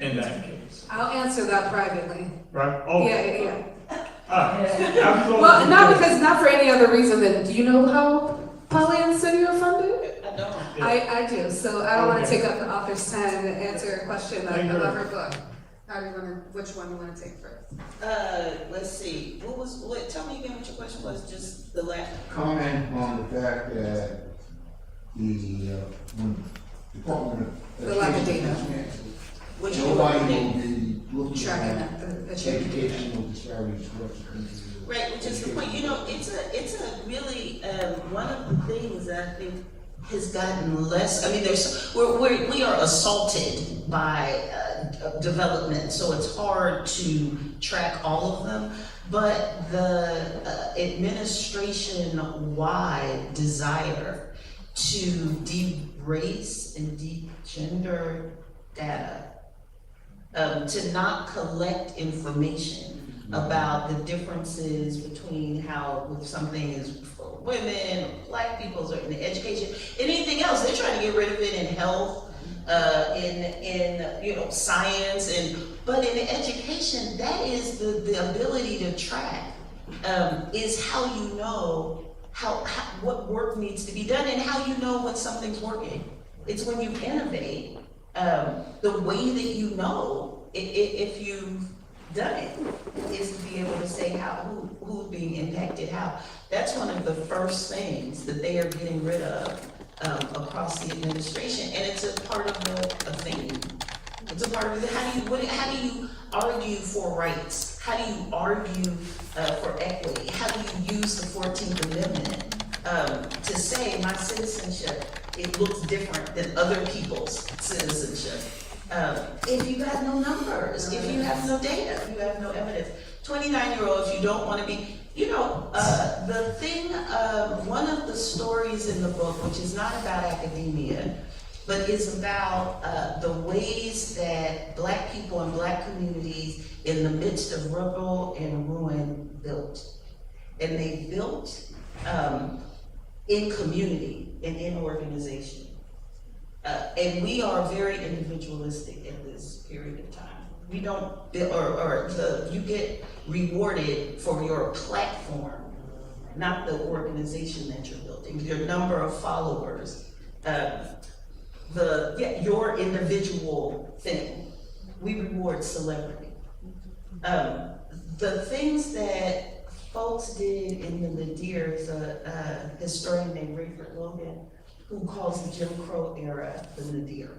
in that case? I'll answer that privately. Right? Oh, Yeah. absolutely. Well, not for any other reason than, do you know how Poly and City are funded? I don't. I do, so I don't want to Okay. take up the author's time and answer a question Thank you. about her book. Which one you want to take first? Let's see, tell me again what your question was, just the last. Comment on the fact that the Department of The lack of data. Which nobody one? will be looking Tracking at the achievement. educational disparities across the country. Right, which is the point, it's a really, one of the things that I think has gotten less, I mean, we are assaulted by development, so it's hard to track all of them, but the administration-wide desire to de-race and de-gender data, to not collect information about the differences between how if something is for women, black people, or in education, anything else. They're trying to get rid of it in health, in science, but in education, that is the ability to track, is how you know what work needs to be done and how you know when something's working. It's when you innovate, the way that you know if you've done it is to be able to say who's being impacted how. That's one of the first things that they are getting rid of across the administration, and it's a part of a theme. It's a part of it. How do you argue for rights? How do you argue for equity? How do you use the 14th Amendment to say my citizenship, it looks different than other people's citizenship? If you have no numbers, if you have no data, if you have no evidence. 29-year-olds, you don't want to be, the thing, one of the stories in the book, which is not about academia, but is about the ways that Black people and Black communities in the midst of rubble and ruin built. And they built in community and in organization. And we are very individualistic at this period of time. We don't, you get rewarded for your platform, not the organization that you're building, your number of followers, your individual thing. We reward celebrity. The things that folks did in the Nadir, there's a historian named Rayford Logan who calls the Jim Crow era the Nadir.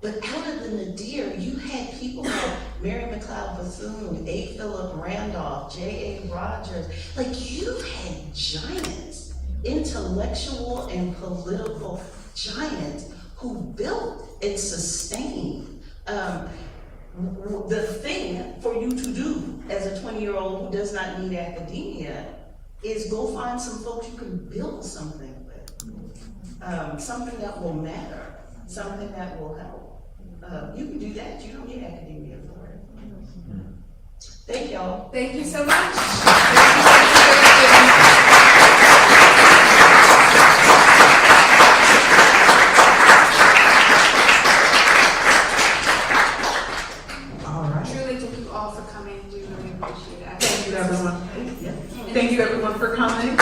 But out of the Nadir, you had people like Mary McLeod Bethune, A. Philip Randolph, J.A. Rogers. Like, you had giants, intellectual and political giants who built and sustained. The thing for you to do as a 20-year-old who does not need academia is go find some folks you can build something with, something that will matter, something that will help. You can do that. You don't need academia for it. Thank y'all. Thank you so much. Truly, thank you all for coming. We really appreciate it. Thank you, everyone. Thank you, everyone, for coming.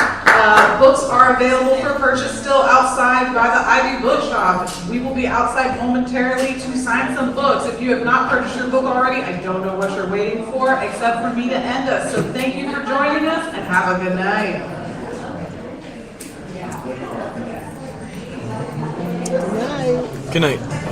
Books are available for purchase still outside by the Ivy Bookshop. We will be outside momentarily to sign some books. If you have not purchased your book already, I don't know what you're waiting for, except for me to end us. So thank you for joining us, and have a good night. Good night. Good night.